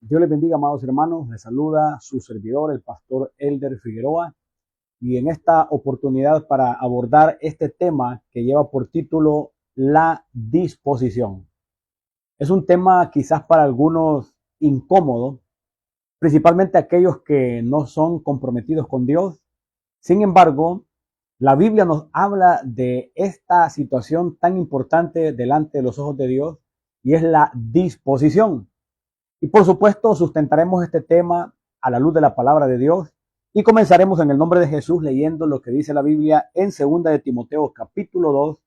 Dios les bendiga, amados hermanos. Les saluda su servidor, el pastor Elder Figueroa. Y en esta oportunidad para abordar este tema que lleva por título la disposición. Es un tema quizás para algunos incómodo, principalmente aquellos que no son comprometidos con Dios. Sin embargo, la Biblia nos habla de esta situación tan importante delante de los ojos de Dios y es la disposición. Y por supuesto, sustentaremos este tema a la luz de la palabra de Dios y comenzaremos en el nombre de Jesús leyendo lo que dice la Biblia en 2 de Timoteo capítulo 2,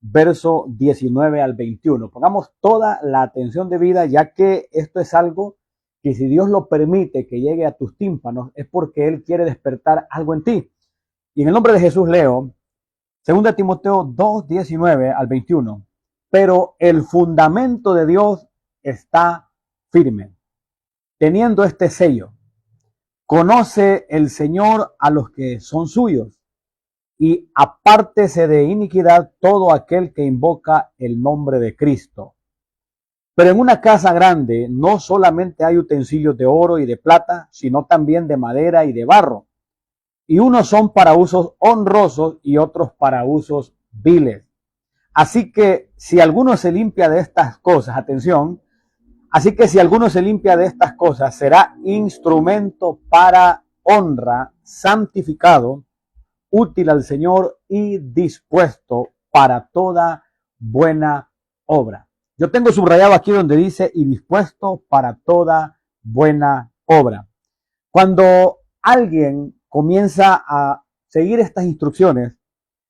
verso 19 al 21. Pongamos toda la atención debida, ya que esto es algo que si Dios lo permite que llegue a tus tímpanos es porque Él quiere despertar algo en ti. Y en el nombre de Jesús leo 2 de Timoteo 2, 19 al 21. Pero el fundamento de Dios está firme, teniendo este sello: conoce el Señor a los que son suyos, y apártese de iniquidad todo aquel que invoca el nombre de Cristo. Pero en una casa grande no solamente hay utensilios de oro y de plata, sino también de madera y de barro, y unos son para usos honrosos y otros para usos viles. Así que si alguno se limpia de estas cosas, atención, así que si alguno se limpia de estas cosas, será instrumento para honra, santificado, útil al Señor y dispuesto para toda buena obra. Yo tengo subrayado aquí donde dice y dispuesto para toda buena obra. Cuando alguien comienza a seguir estas instrucciones,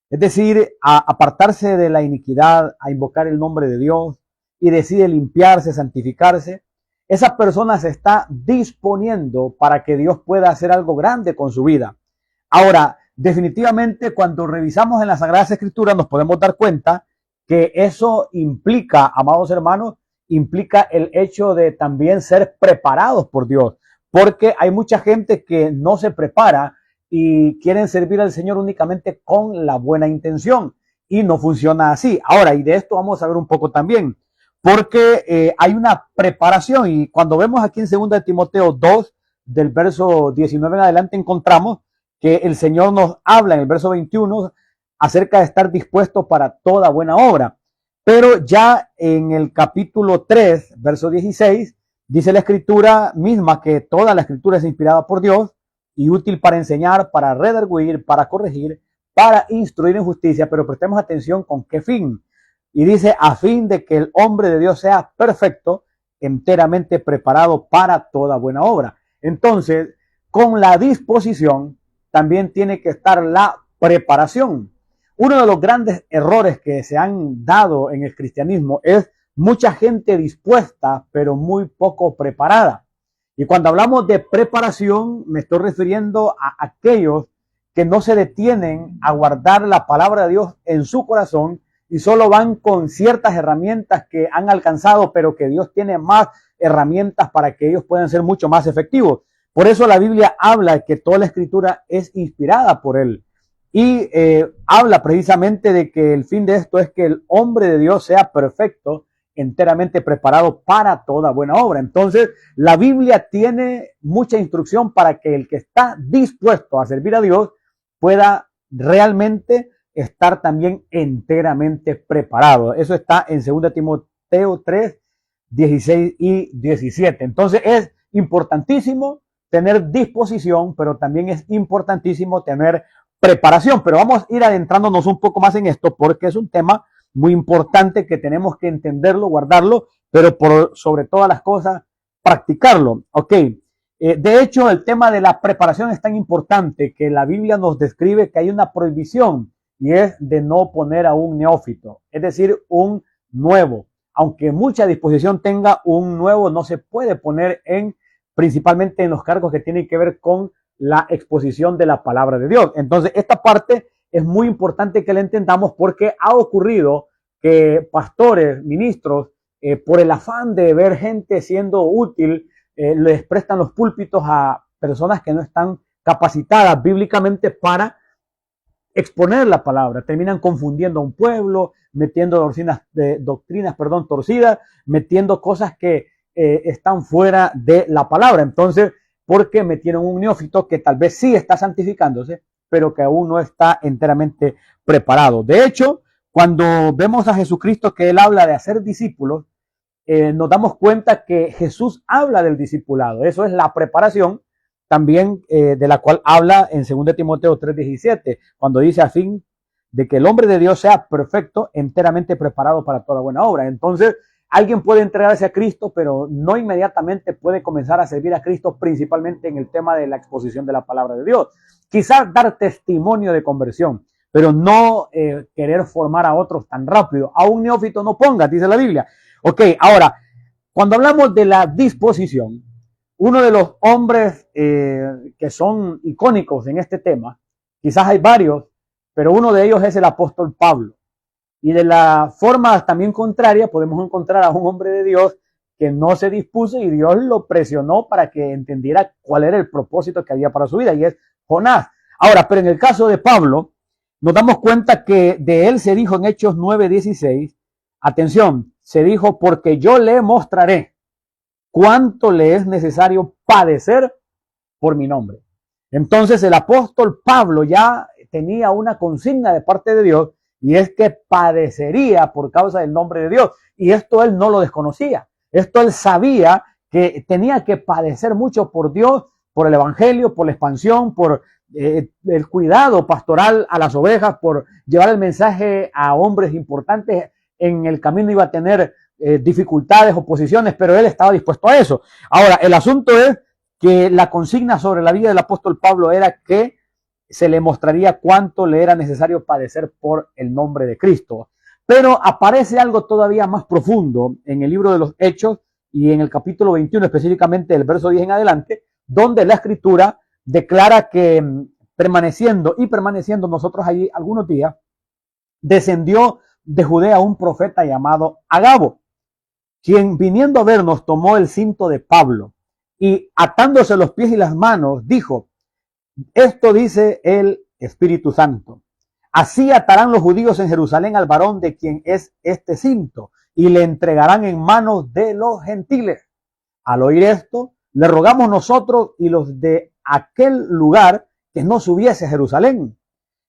es decir, a apartarse de la iniquidad, a invocar el nombre de Dios y decide limpiarse, santificarse, esa persona se está disponiendo para que Dios pueda hacer algo grande con su vida. Ahora, definitivamente cuando revisamos en las Sagradas Escrituras nos podemos dar cuenta que eso implica, amados hermanos, implica el hecho de también ser preparados por Dios, porque hay mucha gente que no se prepara y quieren servir al Señor únicamente con la buena intención y no funciona así. Ahora, y de esto vamos a ver un poco también, porque hay una preparación, y cuando vemos aquí en 2 de Timoteo 2, del verso 19 en adelante, encontramos que el Señor nos habla en el verso 21 acerca de estar dispuesto para toda buena obra. Pero ya en el capítulo 3, verso 16, dice la escritura misma que toda la escritura es inspirada por Dios y útil para enseñar, para redarguir, para corregir, para instruir en justicia, pero prestemos atención con qué fin. Y dice, a fin de que el hombre de Dios sea perfecto, enteramente preparado para toda buena obra. Entonces, con la disposición también tiene que estar la preparación. Uno de los grandes errores que se han dado en el cristianismo es mucha gente dispuesta, pero muy poco preparada. Y cuando hablamos de preparación, me estoy refiriendo a aquellos que no se detienen a guardar la palabra de Dios en su corazón y solo van con ciertas herramientas que han alcanzado, pero que Dios tiene más herramientas para que ellos puedan ser mucho más efectivos. Por eso la Biblia habla que toda la escritura es inspirada por Él. Y habla precisamente de que el fin de esto es que el hombre de Dios sea perfecto, enteramente preparado para toda buena obra. Entonces, la Biblia tiene mucha instrucción para que el que está dispuesto a servir a Dios pueda realmente estar también enteramente preparado. Eso está en 2 Timoteo 3, 16 y 17. Entonces, es importantísimo tener disposición, pero también es importantísimo tener preparación. Pero vamos a ir adentrándonos un poco más en esto porque es un tema muy importante que tenemos que entenderlo, guardarlo, pero por sobre todas las cosas, practicarlo. Ok. De hecho, el tema de la preparación es tan importante que la Biblia nos describe que hay una prohibición y es de no poner a un neófito, es decir, un nuevo. Aunque mucha disposición tenga, un nuevo no se puede poner principalmente en los cargos que tienen que ver con la exposición de la palabra de Dios. Entonces, esta parte es muy importante que la entendamos porque ha ocurrido que pastores, ministros, por el afán de ver gente siendo útil, les prestan los púlpitos a personas que no están capacitadas bíblicamente para exponer la palabra. Terminan confundiendo a un pueblo, metiendo doctrinas torcidas, metiendo cosas que están fuera de la palabra. Entonces, porque metieron un neófito que tal vez sí está santificándose, pero que aún no está enteramente preparado. De hecho, cuando vemos a Jesucristo que él habla de hacer discípulos, nos damos cuenta que Jesús habla del discipulado. Eso es la preparación también de la cual habla en 2 Timoteo 3:17, cuando dice a fin de que el hombre de Dios sea perfecto, enteramente preparado para toda buena obra. Entonces, alguien puede entregarse a Cristo, pero no inmediatamente puede comenzar a servir a Cristo, principalmente en el tema de la exposición de la palabra de Dios. Quizás dar testimonio de conversión, pero no querer formar a otros tan rápido. A un neófito no pongas, dice la Biblia. Ok, ahora, cuando hablamos de la disposición, uno de los hombres que son icónicos en este tema, quizás hay varios, pero uno de ellos es el apóstol Pablo. Y de la forma también contraria podemos encontrar a un hombre de Dios que no se dispuso y Dios lo presionó para que entendiera cuál era el propósito que había para su vida, y es Jonás. Ahora, pero en el caso de Pablo, nos damos cuenta que de él se dijo en Hechos 9:16, atención, se dijo, porque yo le mostraré cuánto le es necesario padecer por mi nombre. Entonces el apóstol Pablo ya tenía una consigna de parte de Dios, y es que padecería por causa del nombre de Dios. Y esto él no lo desconocía. Esto él sabía que tenía que padecer mucho por Dios, por el evangelio, por la expansión, por el cuidado pastoral a las ovejas, por llevar el mensaje a hombres importantes. En el camino iba a tener dificultades, oposiciones, pero él estaba dispuesto a eso. Ahora, el asunto es que la consigna sobre la vida del apóstol Pablo era que se le mostraría cuánto le era necesario padecer por el nombre de Cristo. Pero aparece algo todavía más profundo en el libro de los Hechos y en el capítulo 21, específicamente el verso 10 en adelante, donde la Escritura declara que permaneciendo nosotros allí algunos días, descendió de Judea un profeta llamado Agabo, quien viniendo a vernos tomó el cinto de Pablo y atándose los pies y las manos dijo, esto dice el Espíritu Santo, así atarán los judíos en Jerusalén al varón de quien es este cinto y le entregarán en manos de los gentiles. Al oír esto, le rogamos nosotros y los de aquel lugar que no subiese a Jerusalén.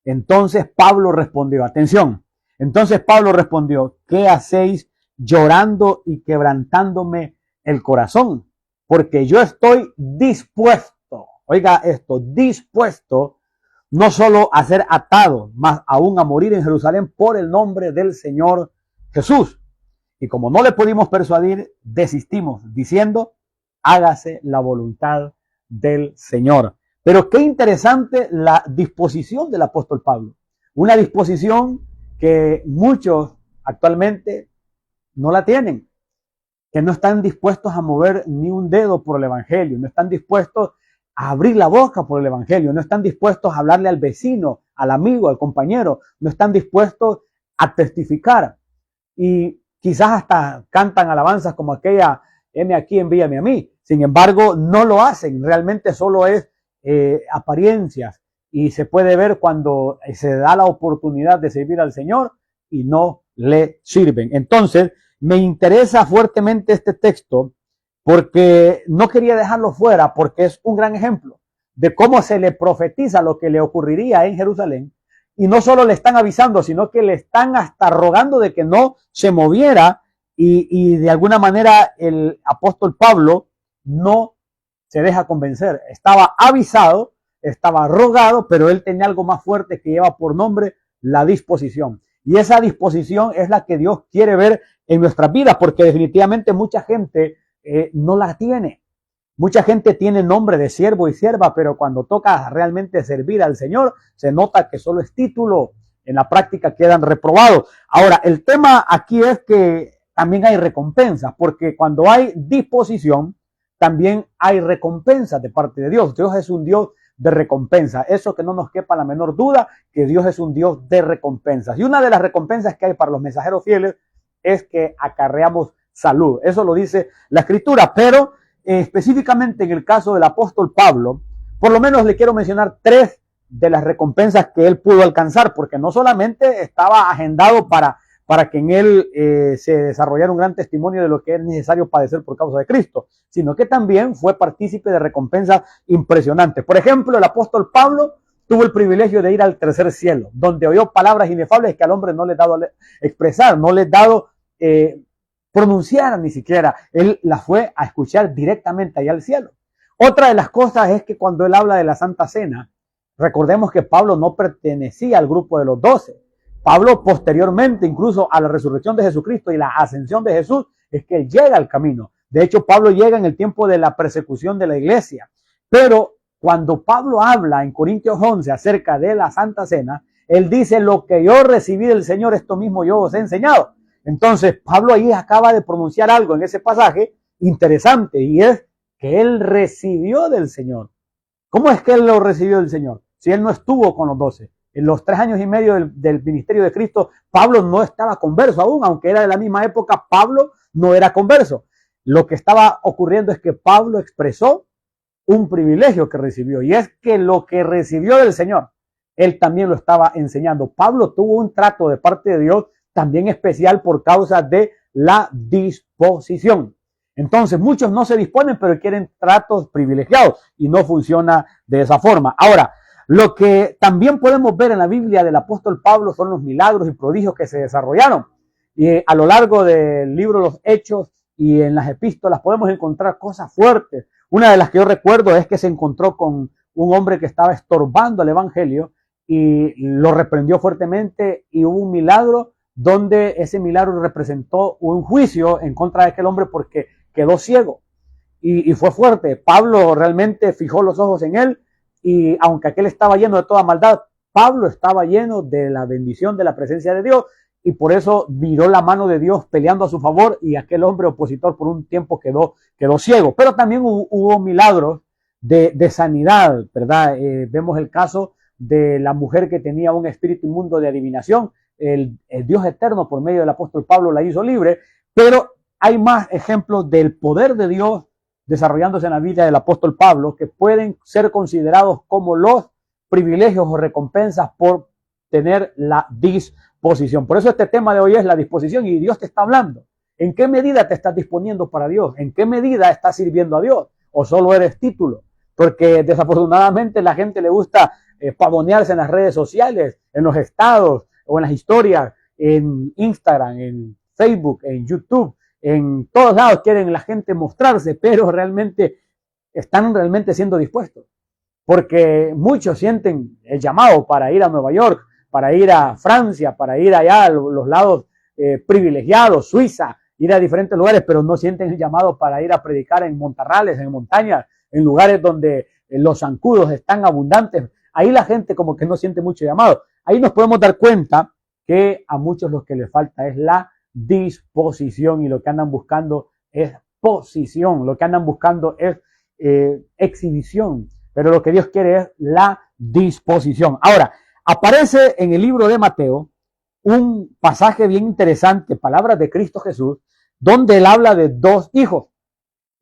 Entonces Pablo respondió, atención, entonces Pablo respondió, ¿qué hacéis llorando y quebrantándome el corazón? Porque yo estoy dispuesto, oiga esto, dispuesto no solo a ser atado, más aún a morir en Jerusalén por el nombre del Señor Jesús. Y como no le pudimos persuadir, desistimos diciendo, hágase la voluntad del Señor. Pero qué interesante la disposición del apóstol Pablo. Una disposición que muchos actualmente no la tienen, que no están dispuestos a mover ni un dedo por el evangelio, no están dispuestos a abrir la boca por el evangelio, no están dispuestos a hablarle al vecino, al amigo, al compañero, no están dispuestos a testificar. Y quizás hasta cantan alabanzas como aquella, heme aquí, envíame a mí. Sin embargo, no lo hacen, realmente solo es apariencias, y se puede ver cuando se da la oportunidad de servir al Señor y no le sirven. Entonces, me interesa fuertemente este texto porque no quería dejarlo fuera, porque es un gran ejemplo de cómo se le profetiza lo que le ocurriría en Jerusalén, y no solo le están avisando, sino que le están hasta rogando de que no se moviera, y de alguna manera el apóstol Pablo no se deja convencer. Estaba avisado, estaba rogado, pero él tenía algo más fuerte que lleva por nombre la disposición. Y esa disposición es la que Dios quiere ver en nuestras vidas, porque definitivamente mucha gente no la tiene. Mucha gente tiene nombre de siervo y sierva, pero cuando toca realmente servir al Señor, se nota que solo es título. En la práctica quedan reprobados. Ahora, el tema aquí es que también hay recompensas, porque cuando hay disposición, también hay recompensas de parte de Dios. Dios es un Dios de recompensa. Eso que no nos quepa la menor duda, que Dios es un Dios de recompensas. Y una de las recompensas que hay para los mensajeros fieles es que acarreamos salud. Eso lo dice la Escritura, pero específicamente en el caso del apóstol Pablo, por lo menos le quiero mencionar 3 de las recompensas que él pudo alcanzar, porque no solamente estaba agendado para para que en él se desarrollara un gran testimonio de lo que es necesario padecer por causa de Cristo, sino que también fue partícipe de recompensas impresionantes. Por ejemplo, el apóstol Pablo tuvo el privilegio de ir al tercer cielo, donde oyó palabras inefables que al hombre no le ha dado expresar, no le ha dado pronunciar ni siquiera. Él las fue a escuchar directamente allá al cielo. Otra de las cosas es que cuando él habla de la Santa Cena, recordemos que Pablo no pertenecía al grupo de los 12. Pablo posteriormente, incluso a la resurrección de Jesucristo y la ascensión de Jesús, es que él llega al camino. De hecho, Pablo llega en el tiempo de la persecución de la iglesia. Pero cuando Pablo habla en Corintios 11 acerca de la Santa Cena, él dice: lo que yo recibí del Señor, esto mismo yo os he enseñado. Entonces, Pablo ahí acaba de pronunciar algo en ese pasaje interesante, y es que él recibió del Señor. ¿Cómo es que él lo recibió del Señor? Si él no estuvo con los 12. En los 3 años y medio del ministerio de Cristo, Pablo no estaba converso aún, aunque era de la misma época, Pablo no era converso. Lo que estaba ocurriendo es que Pablo expresó un privilegio que recibió, y es que lo que recibió del Señor, él también lo estaba enseñando. Pablo tuvo un trato de parte de Dios también especial por causa de la disposición. Entonces, muchos no se disponen, pero quieren tratos privilegiados, y no funciona de esa forma. Ahora, lo que también podemos ver en la Biblia del apóstol Pablo son los milagros y prodigios que se desarrollaron. Y a lo largo del libro de los Hechos y en las epístolas podemos encontrar cosas fuertes. Una de las que yo recuerdo es que se encontró con un hombre que estaba estorbando el evangelio y lo reprendió fuertemente, y hubo un milagro donde ese milagro representó un juicio en contra de aquel hombre porque quedó ciego, y fue fuerte. Pablo realmente fijó los ojos en él, y aunque aquel estaba lleno de toda maldad, Pablo estaba lleno de la bendición de la presencia de Dios, y por eso miró la mano de Dios peleando a su favor, y aquel hombre opositor por un tiempo quedó ciego. Pero también hubo milagros de sanidad, ¿verdad? Vemos el caso de la mujer que tenía un espíritu inmundo de adivinación. El Dios eterno, por medio del apóstol Pablo, la hizo libre. Pero hay más ejemplos del poder de Dios desarrollándose en la vida del apóstol Pablo, que pueden ser considerados como los privilegios o recompensas por tener la disposición. Por eso este tema de hoy es la disposición, y Dios te está hablando. ¿En qué medida te estás disponiendo para Dios? ¿En qué medida estás sirviendo a Dios? ¿O solo eres título? Porque desafortunadamente la gente le gusta pavonearse en las redes sociales, en los estados o en las historias, en Instagram, en Facebook, en YouTube. En todos lados quieren la gente mostrarse, pero realmente están siendo dispuestos. Porque muchos sienten el llamado para ir a Nueva York, para ir a Francia, para ir allá a los lados privilegiados, Suiza, ir a diferentes lugares, pero no sienten el llamado para ir a predicar en montarrales, en montañas, en lugares donde los zancudos están abundantes. Ahí la gente como que no siente mucho llamado. Ahí nos podemos dar cuenta que a muchos lo que les falta es la disposición, y lo que andan buscando es posición, lo que andan buscando es exhibición, pero lo que Dios quiere es la disposición. Ahora, aparece en el libro de Mateo un pasaje bien interesante, palabras de Cristo Jesús, donde él habla de 2 hijos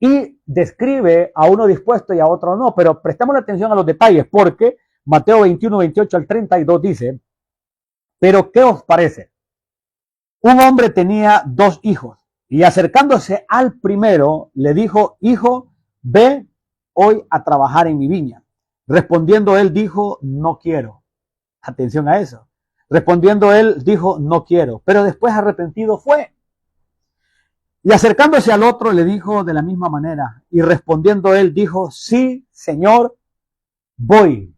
y describe a uno dispuesto y a otro no, pero prestemos atención a los detalles, porque Mateo 21, 28 al 32 dice: pero ¿qué os parece? Un hombre tenía 2 hijos, y acercándose al primero le dijo: hijo, ve hoy a trabajar en mi viña. Respondiendo él dijo: no quiero. Atención a eso. Respondiendo él dijo: no quiero. Pero después arrepentido fue. Y acercándose al otro le dijo de la misma manera. Y respondiendo él dijo: sí, Señor, voy.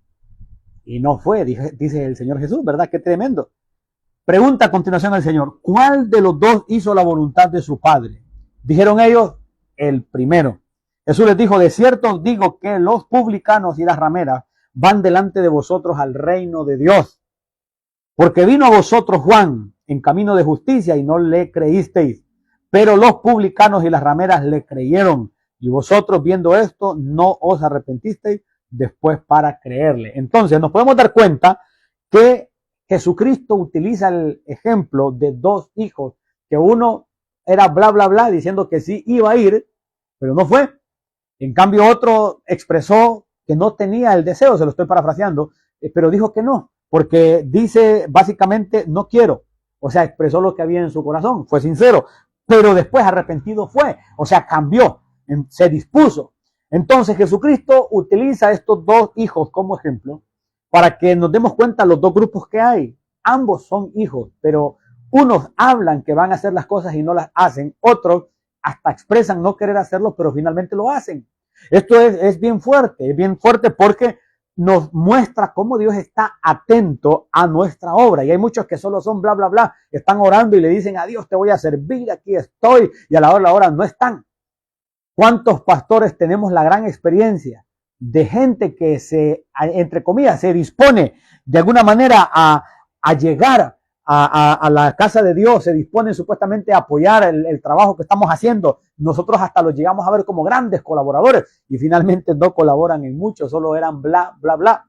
Y no fue, dice el Señor Jesús, ¿verdad? Qué tremendo. Pregunta a continuación al Señor: ¿cuál de los 2 hizo la voluntad de su padre? Dijeron ellos: el primero. Jesús les dijo: de cierto os digo que los publicanos y las rameras van delante de vosotros al reino de Dios. Porque vino a vosotros Juan en camino de justicia y no le creísteis, pero los publicanos y las rameras le creyeron, y vosotros viendo esto no os arrepentisteis después para creerle. Entonces nos podemos dar cuenta que Jesucristo utiliza el ejemplo de 2 hijos, que uno era bla, bla, bla, diciendo que sí iba a ir, pero no fue. En cambio, otro expresó que no tenía el deseo, se lo estoy parafraseando, pero dijo que no, porque dice básicamente: no quiero. O sea, expresó lo que había en su corazón, fue sincero, pero después arrepentido fue, o sea, cambió, se dispuso. Entonces Jesucristo utiliza estos dos hijos como ejemplo para que nos demos cuenta los dos grupos que hay. Ambos son hijos, pero unos hablan que van a hacer las cosas y no las hacen, otros hasta expresan no querer hacerlo, pero finalmente lo hacen. Esto es bien fuerte porque nos muestra cómo Dios está atento a nuestra obra. Y hay muchos que solo son bla, bla, bla, están orando y le dicen a Dios, te voy a servir, aquí estoy, y a la hora no están. ¿Cuántos pastores tenemos la gran experiencia de gente que entre comillas, se dispone de alguna manera a llegar a la casa de Dios, se disponen supuestamente a apoyar el trabajo que estamos haciendo? Nosotros hasta los llegamos a ver como grandes colaboradores y finalmente no colaboran en mucho, solo eran bla, bla, bla.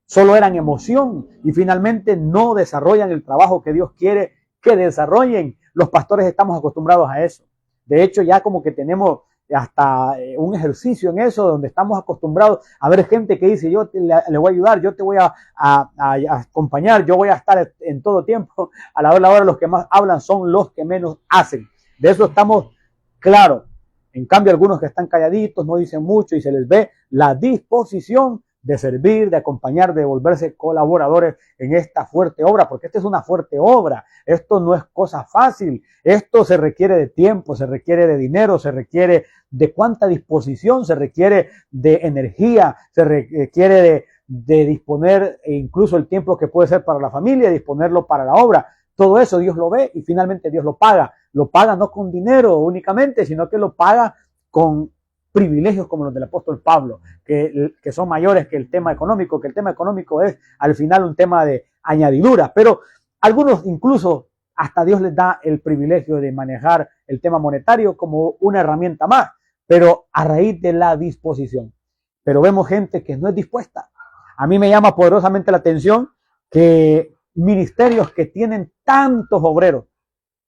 Solo eran emoción y finalmente no desarrollan el trabajo que Dios quiere que desarrollen. Los pastores estamos acostumbrados a eso. De hecho, ya como que tenemos hasta un ejercicio en eso, donde estamos acostumbrados a ver gente que dice, yo le voy a ayudar, yo te voy a acompañar, yo voy a estar en todo tiempo. A la hora los que más hablan son los que menos hacen. De eso estamos claros. En cambio, algunos que están calladitos, no dicen mucho y se les ve la disposición de servir, de acompañar, de volverse colaboradores en esta fuerte obra, porque esta es una fuerte obra. Esto no es cosa fácil. Esto se requiere de tiempo, se requiere de dinero, se requiere de cuánta disposición, se requiere de energía, se requiere de disponer incluso el tiempo que puede ser para la familia, disponerlo para la obra. Todo eso Dios lo ve y finalmente Dios lo paga. Lo paga no con dinero únicamente, sino que lo paga con privilegios como los del apóstol Pablo, que son mayores que el tema económico, que el tema económico es al final un tema de añadidura, pero algunos incluso hasta Dios les da el privilegio de manejar el tema monetario como una herramienta más, pero a raíz de la disposición. Pero vemos gente que no es dispuesta. A mí me llama poderosamente la atención que ministerios que tienen tantos obreros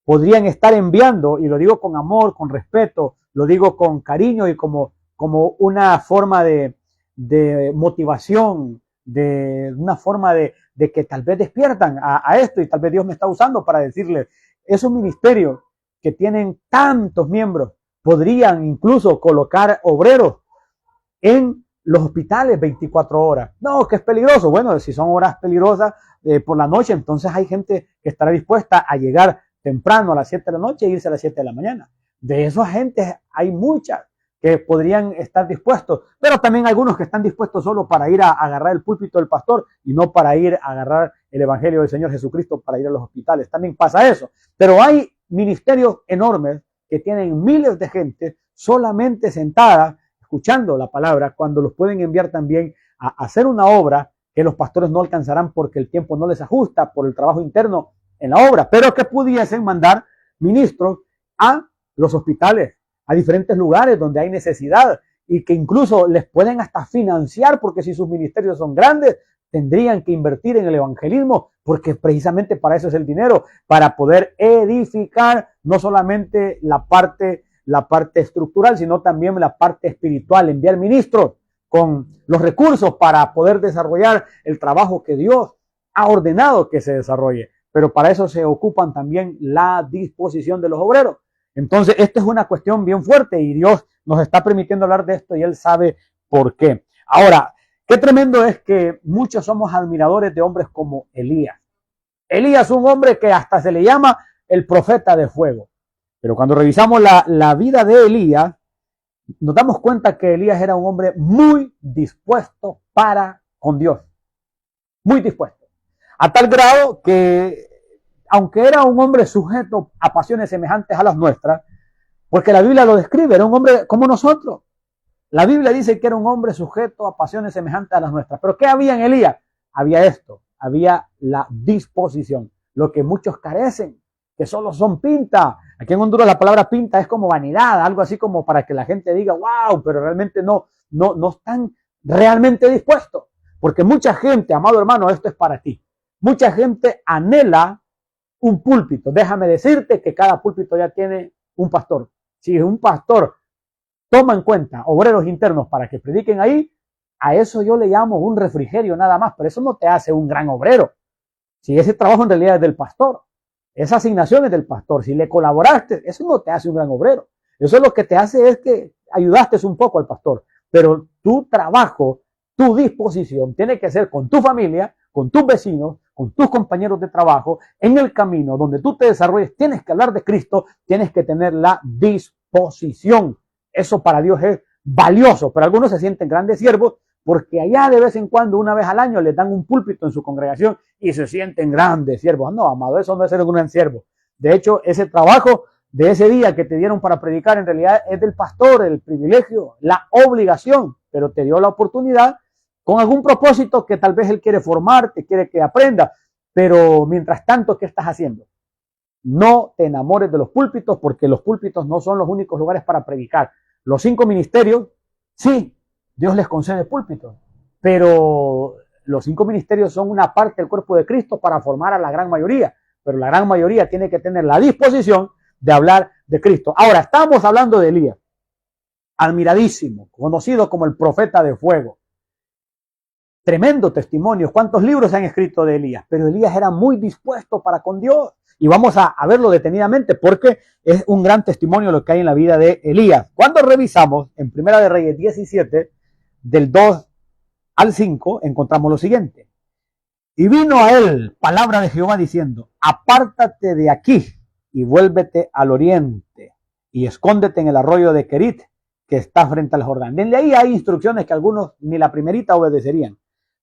podrían estar enviando, y lo digo con amor, con respeto, lo digo con cariño y como una forma de motivación, de una forma de que tal vez despiertan a esto y tal vez Dios me está usando para decirles, esos ministerios que tienen tantos miembros podrían incluso colocar obreros en los hospitales 24 horas. No, que es peligroso. Bueno, si son horas peligrosas por la noche, entonces hay gente que estará dispuesta a llegar temprano a las 7 de la noche e irse a las 7 de la mañana. De esos agentes hay muchas que podrían estar dispuestos, pero también algunos que están dispuestos solo para ir a agarrar el púlpito del pastor y no para ir a agarrar el evangelio del Señor Jesucristo para ir a los hospitales. También pasa eso. Pero hay ministerios enormes que tienen miles de gente solamente sentada escuchando la palabra, cuando los pueden enviar también a hacer una obra que los pastores no alcanzarán porque el tiempo no les ajusta por el trabajo interno en la obra, pero que pudiesen mandar ministros a los hospitales, a diferentes lugares donde hay necesidad y que incluso les pueden hasta financiar, porque si sus ministerios son grandes, tendrían que invertir en el evangelismo, porque precisamente para eso es el dinero, para poder edificar no solamente la parte estructural, sino también la parte espiritual, enviar ministros con los recursos para poder desarrollar el trabajo que Dios ha ordenado que se desarrolle. Pero para eso se ocupan también la disposición de los obreros. Entonces, esta es una cuestión bien fuerte y Dios nos está permitiendo hablar de esto y Él sabe por qué. Ahora, qué tremendo es que muchos somos admiradores de hombres como Elías. Elías, un hombre que hasta se le llama el profeta de fuego. Pero cuando revisamos la vida de Elías, nos damos cuenta que Elías era un hombre muy dispuesto para con Dios. Muy dispuesto. A tal grado que, aunque era un hombre sujeto a pasiones semejantes a las nuestras, porque la Biblia lo describe, era un hombre como nosotros. La Biblia dice que era un hombre sujeto a pasiones semejantes a las nuestras. Pero ¿qué había en Elías? Había esto, había la disposición, lo que muchos carecen, que solo son pinta. Aquí en Honduras la palabra pinta es como vanidad, algo así como para que la gente diga, wow, pero realmente no están realmente dispuestos. Porque mucha gente, amado hermano, esto es para ti. Mucha gente anhela un púlpito. Déjame decirte que cada púlpito ya tiene un pastor. Si un pastor toma en cuenta obreros internos para que prediquen ahí, a eso yo le llamo un refrigerio nada más, pero eso no te hace un gran obrero. Si ese trabajo en realidad es del pastor. esa asignación es del pastor. Si le colaboraste, eso no te hace un gran obrero. Eso lo que te hace es que ayudaste un poco al pastor. Pero tu trabajo, tu disposición tiene que ser con tu familia, con tus vecinos, con tus compañeros de trabajo, en el camino donde tú te desarrolles. Tienes que hablar de Cristo, tienes que tener la disposición. Eso para Dios es valioso, pero algunos se sienten grandes siervos porque allá de vez en cuando, una vez al año, les dan un púlpito en su congregación y se sienten grandes siervos. No, amado, eso no es ser un gran siervo. De hecho, ese trabajo de ese día que te dieron para predicar en realidad es del pastor, el privilegio, la obligación, pero te dio la oportunidad con algún propósito que tal vez él quiere formarte, quiere que aprenda, pero mientras tanto, ¿qué estás haciendo? No te enamores de los púlpitos porque los púlpitos no son los únicos lugares para predicar. Los 5 ministerios, sí, Dios les concede púlpitos, pero los 5 ministerios son una parte del cuerpo de Cristo para formar a la gran mayoría, pero la gran mayoría tiene que tener la disposición de hablar de Cristo. Ahora, estamos hablando de Elías, admiradísimo, conocido como el profeta de fuego. Tremendo testimonio. ¿Cuántos libros se han escrito de Elías? Pero Elías era muy dispuesto para con Dios. Y vamos a verlo detenidamente porque es un gran testimonio lo que hay en la vida de Elías. Cuando revisamos en Primera de Reyes 17, del 2 al 5, encontramos lo siguiente. Y vino a él palabra de Jehová diciendo, apártate de aquí y vuélvete al oriente y escóndete en el arroyo de Querit, que está frente al Jordán. Desde ahí hay instrucciones que algunos ni la primerita obedecerían,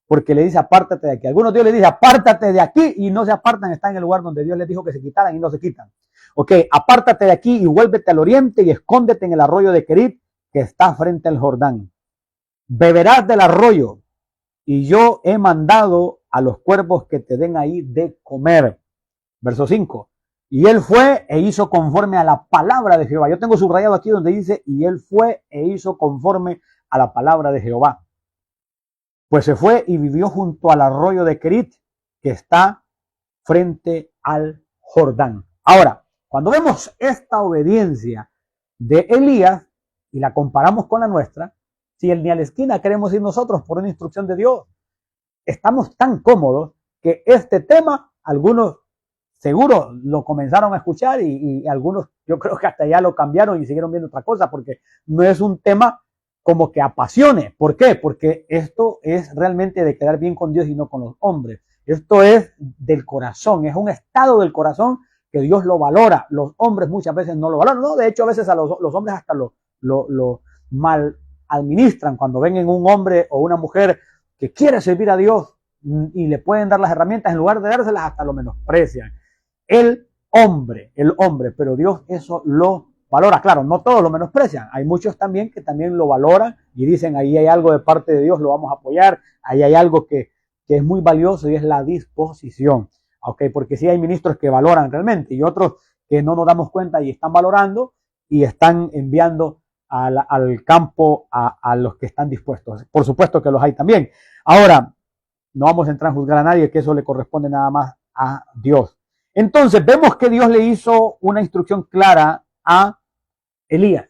porque le dice apártate de aquí. Algunos Dios le dice apártate de aquí y no se apartan, están en el lugar donde Dios les dijo que se quitaran y no se quitan. Ok, apártate de aquí y vuélvete al oriente y escóndete en el arroyo de Querit, que está frente al Jordán. Beberás del arroyo y yo he mandado a los cuervos que te den ahí de comer. Verso 5. Y él fue e hizo conforme a la palabra de Jehová. Yo tengo subrayado aquí donde dice, y él fue e hizo conforme a la palabra de Jehová. Pues se fue y vivió junto al arroyo de Querit, que está frente al Jordán. Ahora, cuando vemos esta obediencia de Elías y la comparamos con la nuestra, si ni a la esquina queremos ir nosotros por una instrucción de Dios, estamos tan cómodos que este tema, algunos seguro lo comenzaron a escuchar y algunos yo creo que hasta ya lo cambiaron y siguieron viendo otra cosa, porque no es un tema como que apasione. ¿Por qué? Porque esto es realmente de quedar bien con Dios y no con los hombres. Esto es del corazón, es un estado del corazón que Dios lo valora. Los hombres muchas veces no lo valoran. No, de hecho, a veces a los hombres hasta lo mal administran cuando ven en un hombre o una mujer que quiere servir a Dios y le pueden dar las herramientas, en lugar de dárselas, hasta lo menosprecian. El hombre, pero Dios eso lo valora. Claro, no todos lo menosprecian. Hay muchos también que también lo valoran y dicen, ahí hay algo de parte de Dios, lo vamos a apoyar. Ahí hay algo que es muy valioso y es la disposición. Okay, porque sí hay ministros que valoran realmente y otros que no nos damos cuenta y están valorando y están enviando al campo a los que están dispuestos. Por supuesto que los hay también. Ahora, no vamos a entrar a juzgar a nadie, que eso le corresponde nada más a Dios. Entonces, vemos que Dios le hizo una instrucción clara a Elías.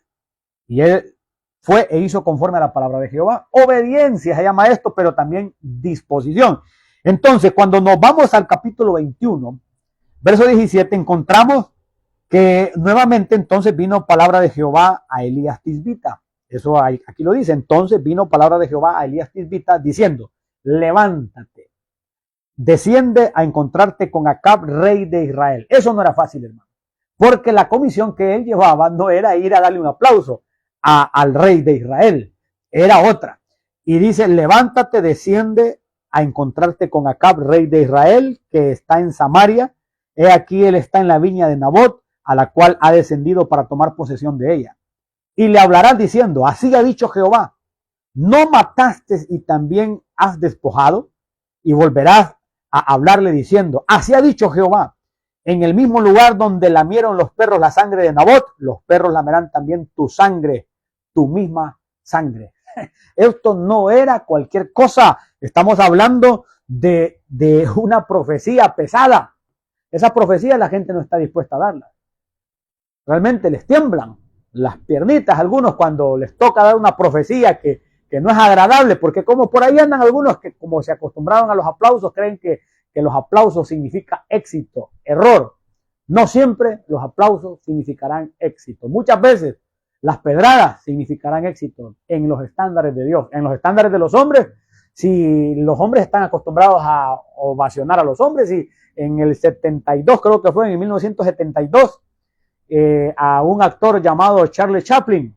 Y él fue e hizo conforme a la palabra de Jehová. Obediencia se llama esto, pero también disposición. Entonces, cuando nos vamos al capítulo 21, verso 17, encontramos que nuevamente entonces vino palabra de Jehová a Elías Tisbita. Eso aquí lo dice. Entonces vino palabra de Jehová a Elías Tisbita diciendo, levántate, desciende a encontrarte con Acab, rey de Israel. Eso no era fácil, hermano, porque la comisión que él llevaba no era ir a darle un aplauso al rey de Israel, era otra. Y dice, levántate, desciende a encontrarte con Acab, rey de Israel, que está en Samaria. He aquí él está en la viña de Nabot, a la cual ha descendido para tomar posesión de ella. Y le hablarás diciendo, así ha dicho Jehová, no mataste y también has despojado. Y volverás a hablarle diciendo, así ha dicho Jehová, en el mismo lugar donde lamieron los perros la sangre de Nabot, los perros lamerán también tu sangre, tu misma sangre. Esto no era cualquier cosa. Estamos hablando de una profecía pesada. Esa profecía la gente no está dispuesta a darla. Realmente les tiemblan las piernitas a algunos cuando les toca dar una profecía que no es agradable, porque como por ahí andan algunos que como se acostumbraron a los aplausos, creen que los aplausos significa éxito, error. No siempre los aplausos significarán éxito. Muchas veces las pedradas significarán éxito en los estándares de Dios. En los estándares de los hombres, si los hombres están acostumbrados a ovacionar a los hombres, y en el 72, creo que fue en 1972, a un actor llamado Charlie Chaplin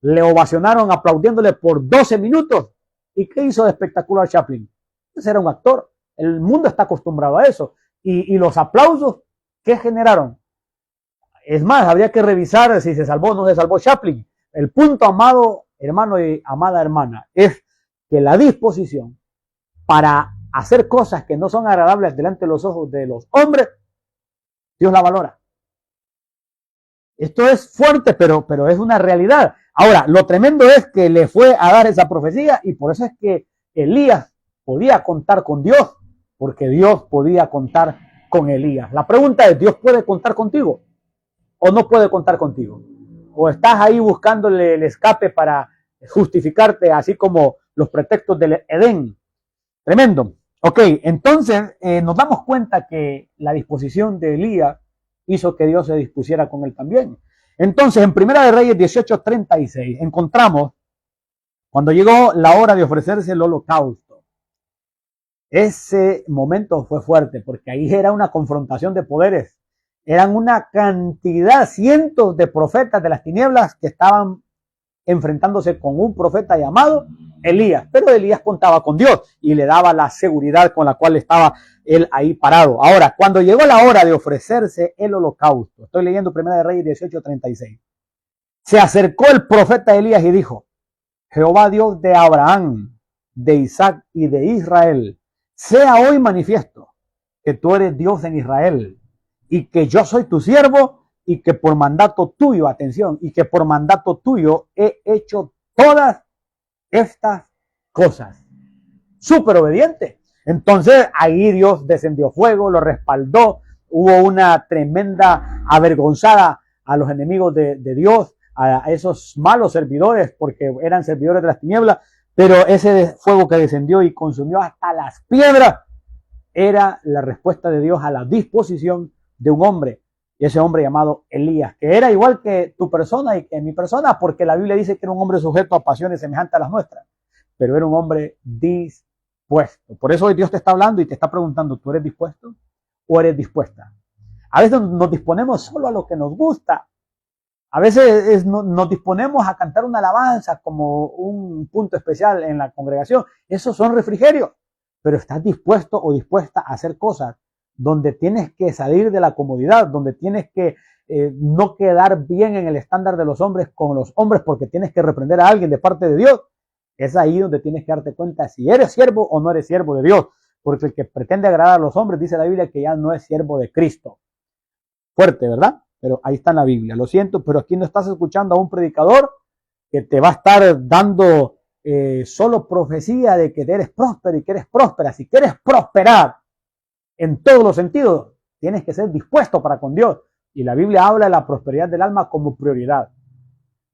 le ovacionaron aplaudiéndole por 12 minutos. ¿Y qué hizo de espectacular Chaplin? Ese era un actor. El mundo está acostumbrado a eso. Y los aplausos, ¿qué generaron? Es más, habría que revisar si se salvó o no se salvó Chaplin. El punto, amado hermano y amada hermana, es que la disposición para hacer cosas que no son agradables delante de los ojos de los hombres, Dios la valora. Esto es fuerte, pero es una realidad. Ahora, lo tremendo es que le fue a dar esa profecía, y por eso es que Elías podía contar con Dios, porque Dios podía contar con Elías. La pregunta es, ¿Dios puede contar contigo o no puede contar contigo? ¿O estás ahí buscándole el escape para justificarte, así como los pretextos del Edén? Tremendo. Ok, entonces nos damos cuenta que la disposición de Elías hizo que Dios se dispusiera con él también. Entonces, en Primera de Reyes 18:36 encontramos cuando llegó la hora de ofrecerse el holocausto. Ese momento fue fuerte porque ahí era una confrontación de poderes. Eran una cantidad, cientos de profetas de las tinieblas que estaban enfrentándose con un profeta llamado Elías. Pero Elías contaba con Dios y le daba la seguridad con la cual estaba él ahí parado. Ahora, cuando llegó la hora de ofrecerse el holocausto, estoy leyendo Primera de Reyes 18:36, se acercó el profeta Elías y dijo: Jehová Dios de Abraham, de Isaac y de Israel, sea hoy manifiesto que tú eres Dios en Israel y que yo soy tu siervo y que por mandato tuyo, atención, y que por mandato tuyo he hecho todas estas cosas. Súper obediente. Entonces ahí Dios descendió fuego, lo respaldó, hubo una tremenda avergonzada a los enemigos de Dios, a esos malos servidores, porque eran servidores de las tinieblas, pero ese fuego que descendió y consumió hasta las piedras era la respuesta de Dios a la disposición de un hombre, y ese hombre llamado Elías, que era igual que tu persona y que mi persona, porque la Biblia dice que era un hombre sujeto a pasiones semejantes a las nuestras, pero era un hombre dispuesto. Por eso hoy Dios te está hablando y te está preguntando, ¿tú eres dispuesto o eres dispuesta? A veces nos disponemos solo a lo que nos gusta. A veces nos disponemos a cantar una alabanza como un punto especial en la congregación. Esos son refrigerios. Pero estás dispuesto o dispuesta a hacer cosas donde tienes que salir de la comodidad, donde tienes que no quedar bien en el estándar de los hombres con los hombres porque tienes que reprender a alguien de parte de Dios. Es ahí donde tienes que darte cuenta si eres siervo o no eres siervo de Dios. Porque el que pretende agradar a los hombres, dice la Biblia, que ya no es siervo de Cristo. Fuerte, ¿verdad? Pero ahí está en la Biblia. Lo siento, pero aquí no estás escuchando a un predicador que te va a estar dando solo profecía de que eres próspero y que eres próspera. Si quieres prosperar en todos los sentidos, tienes que ser dispuesto para con Dios. Y la Biblia habla de la prosperidad del alma como prioridad.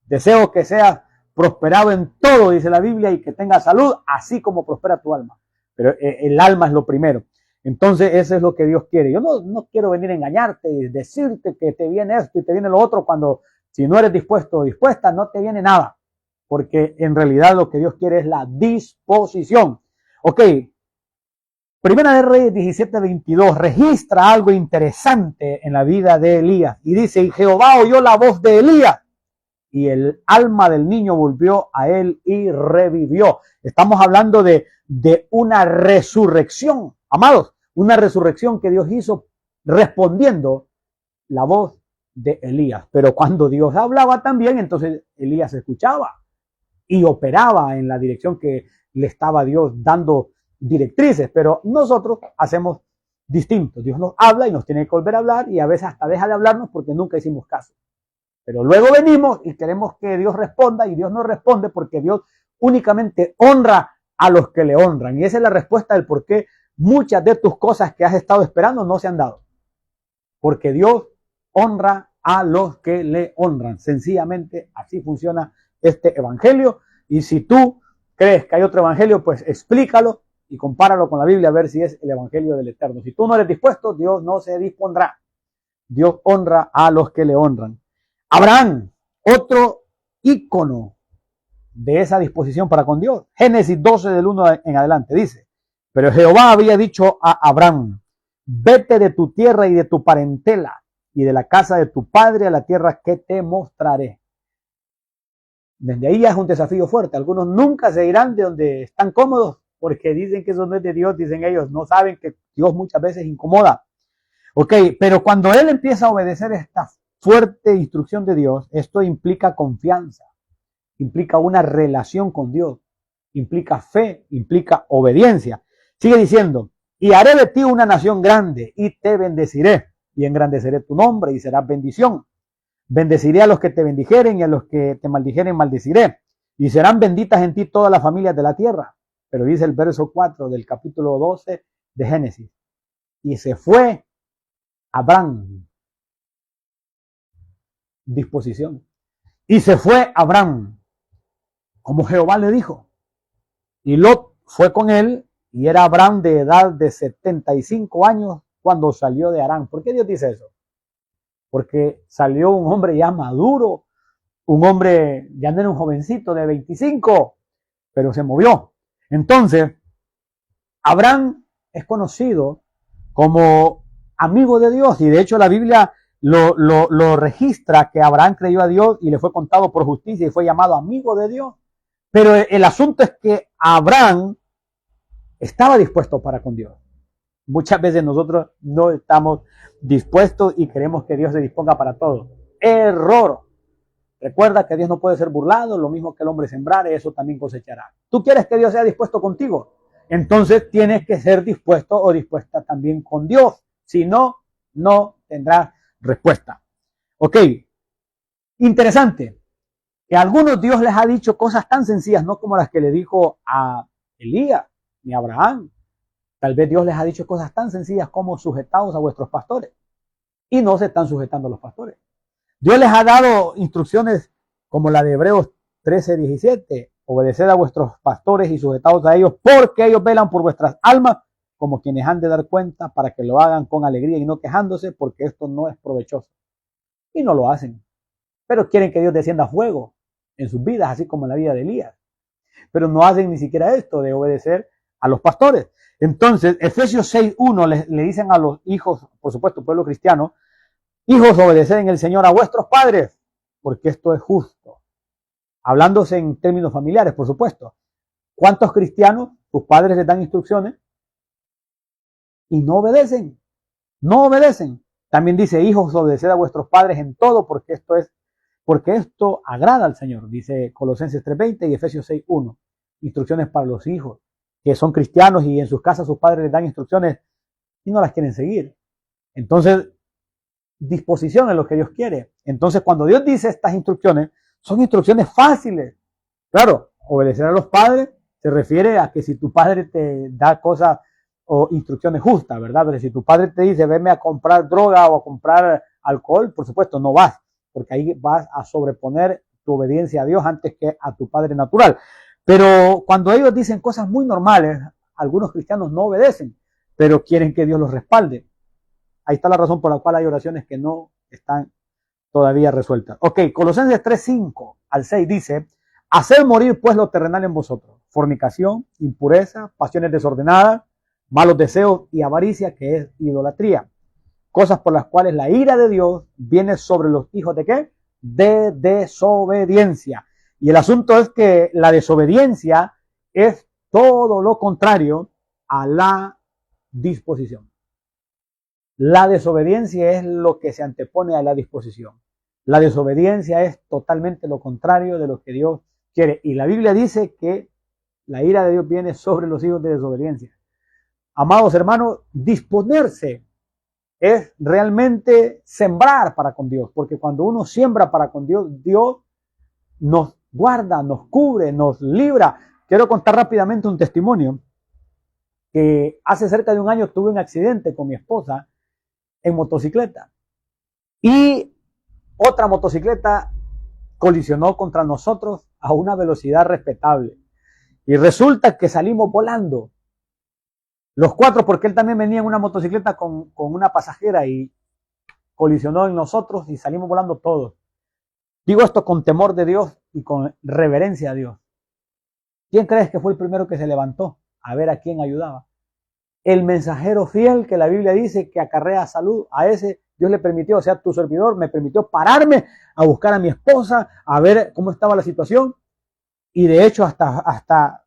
Deseo que seas prosperado en todo, dice la Biblia, y que tengas salud, así como prospera tu alma. Pero el alma es lo primero. Entonces, eso es lo que Dios quiere. Yo no quiero venir a engañarte y decirte que te viene esto y te viene lo otro, cuando si no eres dispuesto o dispuesta, no te viene nada. Porque en realidad lo que Dios quiere es la disposición. Ok, Primera de Reyes 17:22 registra algo interesante en la vida de Elías. Y dice, y Jehová oyó la voz de Elías, y el alma del niño volvió a él y revivió. Estamos hablando de una resurrección, amados, una resurrección que Dios hizo respondiendo la voz de Elías. Pero cuando Dios hablaba también, entonces Elías escuchaba y operaba en la dirección que le estaba Dios dando directrices. Pero nosotros hacemos distinto. Dios nos habla y nos tiene que volver a hablar, y a veces hasta deja de hablarnos porque nunca hicimos caso. Pero luego venimos y queremos que Dios responda, y Dios no responde porque Dios únicamente honra a los que le honran. Y esa es la respuesta del por qué muchas de tus cosas que has estado esperando no se han dado. Porque Dios honra a los que le honran. Sencillamente así funciona este evangelio. Y si tú crees que hay otro evangelio, pues explícalo y compáralo con la Biblia a ver si es el evangelio del Eterno. Si tú no eres dispuesto, Dios no se dispondrá. Dios honra a los que le honran. Abraham, otro ícono de esa disposición para con Dios. Génesis 12 del 1 en adelante dice, pero Jehová había dicho a Abraham, vete de tu tierra y de tu parentela y de la casa de tu padre a la tierra que te mostraré. Desde ahí ya es un desafío fuerte. Algunos nunca se irán de donde están cómodos porque dicen que eso no es de Dios, dicen ellos, no saben que Dios muchas veces incomoda. Ok, pero cuando él empieza a obedecer esta fuerte instrucción de Dios, esto implica confianza, implica una relación con Dios, implica fe, implica obediencia. Sigue diciendo, y haré de ti una nación grande y te bendeciré y engrandeceré tu nombre y serás bendición. Bendeciré a los que te bendijeren y a los que te maldijeren maldeciré. Y serán benditas en ti todas las familias de la tierra. Pero dice el verso 4 del capítulo 12 de Génesis. Y se fue Abraham. Disposición. Y se fue Abraham, como Jehová le dijo. Y Lot fue con él, y era Abraham de edad de 75 años cuando salió de Harán. ¿Por qué Dios dice eso? Porque salió un hombre ya maduro, un hombre, ya no era un jovencito de 25, pero se movió. Entonces, Abraham es conocido como amigo de Dios, y de hecho la Biblia lo registra que Abraham creyó a Dios y le fue contado por justicia y fue llamado amigo de Dios. Pero el asunto es que Abraham estaba dispuesto para con Dios. Muchas veces nosotros no estamos dispuestos y queremos que Dios se disponga para todo. Error. Recuerda que Dios no puede ser burlado, lo mismo que el hombre sembrare, eso también cosechará. ¿Tú quieres que Dios sea dispuesto contigo? Entonces tienes que ser dispuesto o dispuesta también con Dios. Si no, no tendrás respuesta. Ok, interesante. Que a algunos Dios les ha dicho cosas tan sencillas, no como las que le dijo a Elías ni a Abraham. Tal vez Dios les ha dicho cosas tan sencillas como sujetaos a vuestros pastores. Y no se están sujetando a los pastores. Dios les ha dado instrucciones como la de Hebreos 13:17. Obedeced a vuestros pastores y sujetaos a ellos porque ellos velan por vuestras almas como quienes han de dar cuenta para que lo hagan con alegría y no quejándose porque esto no es provechoso. Y no lo hacen. Pero quieren que Dios descienda fuego en sus vidas, así como en la vida de Elías. Pero no hacen ni siquiera esto de obedecer a los pastores. Entonces, Efesios 6:1 le dicen a los hijos, por supuesto, pueblo cristiano, hijos, obedeced en el Señor a vuestros padres, porque esto es justo. Hablándose en términos familiares, por supuesto. ¿Cuántos cristianos, sus padres les dan instrucciones y no obedecen? No obedecen. También dice, hijos, obedeced a vuestros padres en todo, porque esto agrada al Señor, dice Colosenses 3:20 y Efesios 6:1. Instrucciones para los hijos que son cristianos y en sus casas sus padres les dan instrucciones y no las quieren seguir. Entonces, disposición es lo que Dios quiere. Entonces, cuando Dios dice estas instrucciones, son instrucciones fáciles. Claro, obedecer a los padres se refiere a que si tu padre te da cosas o instrucciones justas, ¿verdad? Pero si tu padre te dice, venme a comprar droga o a comprar alcohol, por supuesto, no vas, porque ahí vas a sobreponer tu obediencia a Dios antes que a tu padre natural. Pero cuando ellos dicen cosas muy normales, algunos cristianos no obedecen, pero quieren que Dios los respalde. Ahí está la razón por la cual hay oraciones que no están todavía resueltas. Ok, Colosenses 3:5 al 6 dice, haced morir pues lo terrenal en vosotros, fornicación, impureza, pasiones desordenadas, malos deseos y avaricia, que es idolatría. Cosas por las cuales la ira de Dios viene sobre los hijos de ¿qué? De desobediencia. Y el asunto es que la desobediencia es todo lo contrario a la disposición. La desobediencia es lo que se antepone a la disposición. La desobediencia es totalmente lo contrario de lo que Dios quiere. Y la Biblia dice que la ira de Dios viene sobre los hijos de desobediencia. Amados hermanos, disponerse es realmente sembrar para con Dios, porque cuando uno siembra para con Dios, Dios nos guarda, nos cubre, nos libra. Quiero contar rápidamente un testimonio que hace cerca de un año tuve un accidente con mi esposa en motocicleta y otra motocicleta colisionó contra nosotros a una velocidad respetable y resulta que salimos volando los cuatro, porque él también venía en una motocicleta con una pasajera y colisionó en nosotros y salimos volando todos. Digo esto con temor de Dios y con reverencia a Dios. ¿Quién crees que fue el primero que se levantó a ver a quién ayudaba? El mensajero fiel que la Biblia dice que acarrea salud. A ese Dios le permitió, o sea, tu servidor me permitió pararme a buscar a mi esposa, a ver cómo estaba la situación. Y de hecho hasta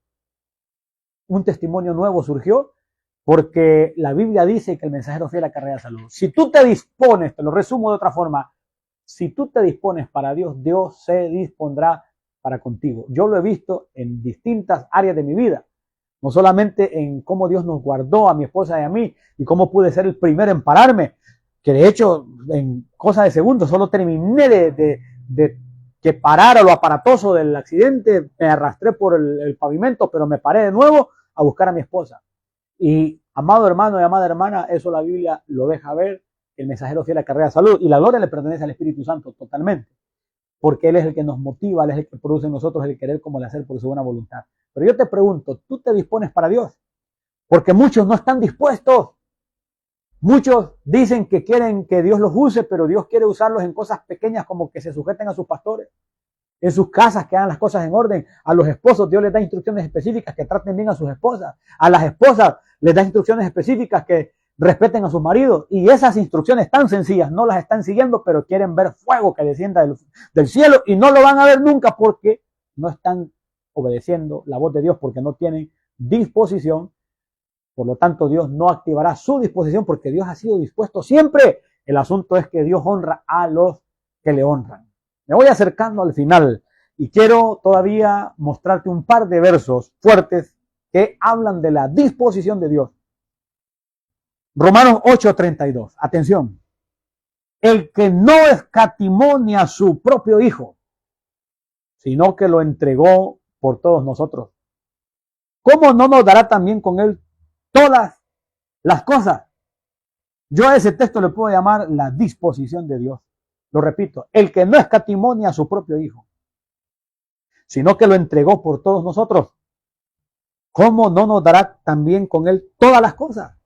un testimonio nuevo surgió, porque la Biblia dice que el mensajero fiel acarrea salud. Si tú te dispones, te lo resumo de otra forma, si tú te dispones para Dios, Dios se dispondrá para contigo. Yo lo he visto en distintas áreas de mi vida, no solamente en cómo Dios nos guardó a mi esposa y a mí, y cómo pude ser el primero en pararme, que de hecho en cosa de segundos solo terminé de que parara lo aparatoso del accidente, me arrastré por el pavimento, pero me paré de nuevo a buscar a mi esposa. Y amado hermano y amada hermana, eso la Biblia lo deja ver, el mensajero fiel acarrea salud, y la gloria le pertenece al Espíritu Santo totalmente, porque Él es el que nos motiva, Él es el que produce en nosotros el querer como el hacer por su buena voluntad. Pero yo te pregunto, ¿tú te dispones para Dios? Porque muchos no están dispuestos. Muchos dicen que quieren que Dios los use, pero Dios quiere usarlos en cosas pequeñas como que se sujeten a sus pastores, en sus casas que hagan las cosas en orden. A los esposos Dios les da instrucciones específicas que traten bien a sus esposas. A las esposas les da instrucciones específicas que respeten a sus maridos. Y esas instrucciones tan sencillas no las están siguiendo, pero quieren ver fuego que descienda del cielo y no lo van a ver nunca porque no están obedeciendo la voz de Dios, porque no tienen disposición. Por lo tanto, Dios no activará su disposición porque Dios ha sido dispuesto siempre. El asunto es que Dios honra a los que le honran. Me voy acercando al final y quiero todavía mostrarte un par de versos fuertes que hablan de la disposición de Dios. Romanos 8:32. Atención. El que no escatimó ni a su propio Hijo, sino que lo entregó por todos nosotros, ¿cómo no nos dará también con él todas las cosas? Yo a ese texto le puedo llamar la disposición de Dios. Lo repito, el que no escatimó ni a su propio Hijo, sino que lo entregó por todos nosotros, ¿cómo no nos dará también con él todas las cosas?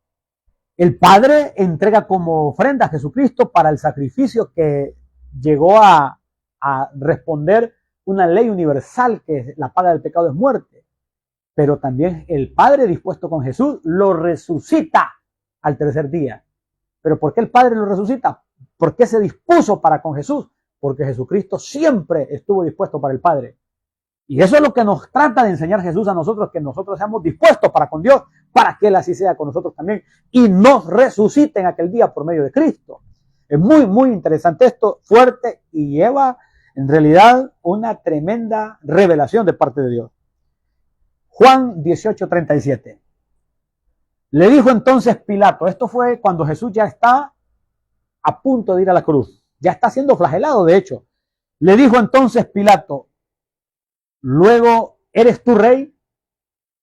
El Padre entrega como ofrenda a Jesucristo para el sacrificio que llegó a responder una ley universal, que la paga del pecado es muerte. Pero también el Padre, dispuesto con Jesús, lo resucita al tercer día. ¿Pero por qué el Padre lo resucita? ¿Por qué se dispuso para con Jesús? Porque Jesucristo siempre estuvo dispuesto para el Padre. Y eso es lo que nos trata de enseñar Jesús a nosotros, que nosotros seamos dispuestos para con Dios, para que Él así sea con nosotros también, y nos resucite en aquel día por medio de Cristo. Es muy, muy interesante esto, fuerte, y lleva en realidad una tremenda revelación de parte de Dios. Juan 18:37. Le dijo entonces Pilato, esto fue cuando Jesús ya está a punto de ir a la cruz, ya está siendo flagelado de hecho. Le dijo entonces Pilato, luego, ¿eres tú rey?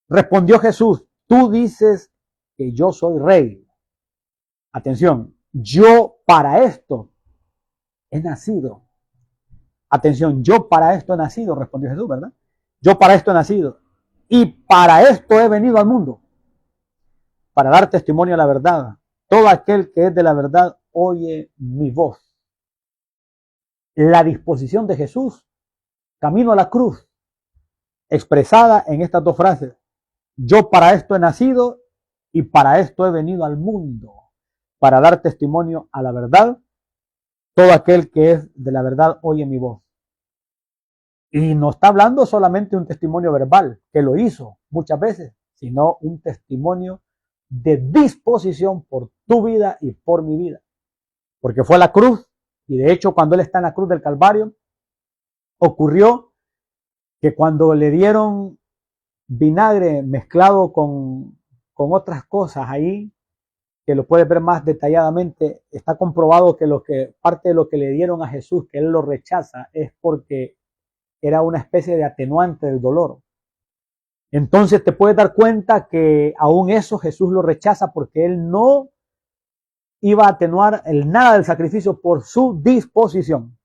Respondió Jesús, tú dices que yo soy rey. Atención, yo para esto he nacido. Atención, yo para esto he nacido, respondió Jesús, ¿verdad? Yo para esto he nacido. Y para esto he venido al mundo, para dar testimonio a la verdad. Todo aquel que es de la verdad oye mi voz. La disposición de Jesús, camino a la cruz, expresada en estas dos frases. Yo para esto he nacido y para esto he venido al mundo, para dar testimonio a la verdad. Todo aquel que es de la verdad oye mi voz. Y no está hablando solamente un testimonio verbal, que lo hizo muchas veces, sino un testimonio de disposición por tu vida y por mi vida. Porque fue a la cruz, y de hecho cuando Él está en la cruz del Calvario, ocurrió que cuando le dieron vinagre mezclado con otras cosas ahí, que lo puedes ver más detalladamente, está comprobado que parte de lo que le dieron a Jesús, que Él lo rechaza, es porque era una especie de atenuante del dolor. Entonces te puedes dar cuenta que aún eso Jesús lo rechaza porque Él no iba a atenuar nada del sacrificio por su disposición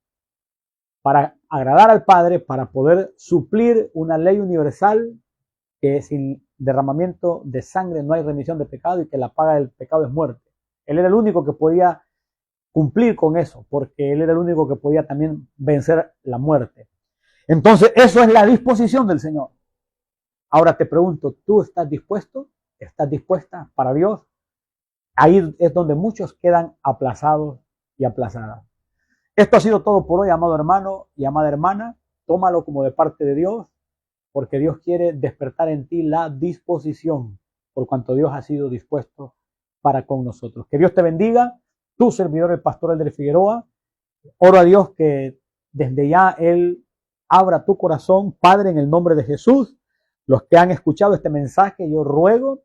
para agradar al Padre, para poder suplir una ley universal que sin derramamiento de sangre no hay remisión de pecado y que la paga del pecado es muerte. Él era el único que podía cumplir con eso, porque Él era el único que podía también vencer la muerte. Entonces, eso es la disposición del Señor. Ahora te pregunto, ¿tú estás dispuesto? ¿Estás dispuesta para Dios? Ahí es donde muchos quedan aplazados y aplazadas. Esto ha sido todo por hoy, amado hermano y amada hermana. Tómalo como de parte de Dios, porque Dios quiere despertar en ti la disposición, por cuanto Dios ha sido dispuesto para con nosotros. Que Dios te bendiga, tu servidor, el pastor Elder Figueroa. Oro a Dios que desde ya Él abra tu corazón, Padre, en el nombre de Jesús. Los que han escuchado este mensaje, yo ruego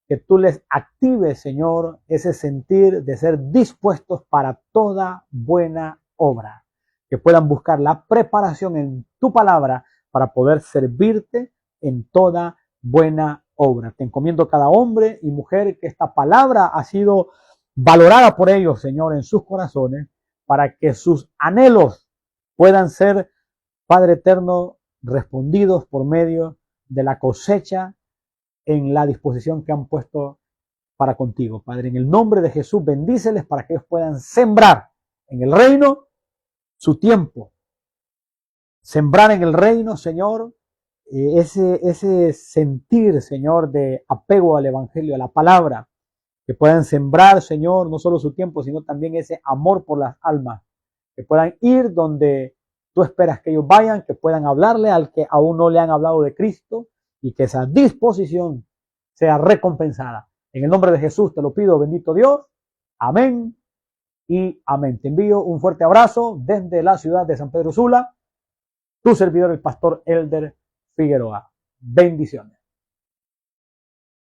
que tú les actives, Señor, ese sentir de ser dispuestos para toda buena obra. Que puedan buscar la preparación en tu palabra para poder servirte en toda buena obra. Te encomiendo cada hombre y mujer que esta palabra ha sido valorada por ellos, Señor, en sus corazones, para que sus anhelos puedan ser, Padre eterno, respondidos por medio de la cosecha en la disposición que han puesto para contigo, Padre. En el nombre de Jesús, bendíceles para que ellos puedan sembrar en el reino su tiempo. Sembrar en el reino, Señor, ese sentir, Señor, de apego al Evangelio, a la palabra. Que puedan sembrar, Señor, no solo su tiempo, sino también ese amor por las almas. Que puedan ir donde tú esperas que ellos vayan, que puedan hablarle al que aún no le han hablado de Cristo y que esa disposición sea recompensada. En el nombre de Jesús te lo pido, bendito Dios. Amén y amén. Te envío un fuerte abrazo desde la ciudad de San Pedro Sula. Tu servidor, el pastor Elder Figueroa. Bendiciones.